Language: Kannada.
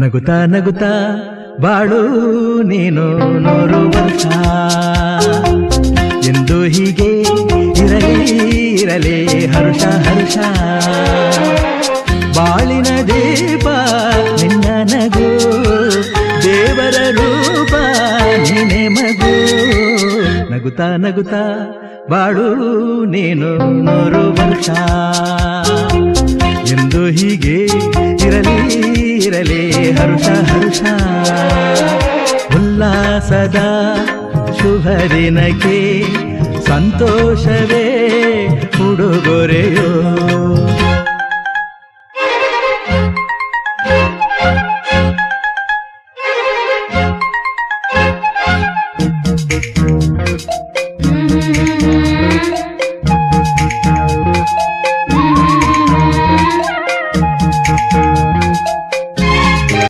ನಗುತ್ತಾ ನಗುತ್ತಾ ಬಾಳು ನೀನು 100 ವರ್ಷ ಎಂದು ಹೀಗೆ ಇರಲಿ ಇರಲಿ ಹರುಷ ಹರುಷ ಬಾಳಿನ ದೀಪ ನಿನ್ನ ನಗು ದೇವರ ರೂಪ ನೀನೆ ಮಗು ನಗುತ್ತಾ ನಗುತ್ತಾ ಬಾಳು ನೀನು 100 ವರ್ಷ ಎಂದು ಹೀಗೆ ಇರಲಿ ಇರಲಿ ಹರುಷ ಹರುಷ ಉಲ್ಲಾಸದ ಶುಭ ದಿನಕ್ಕೆ ಸಂತೋಷವೇ ಉಡುಗೊರೆಯೋ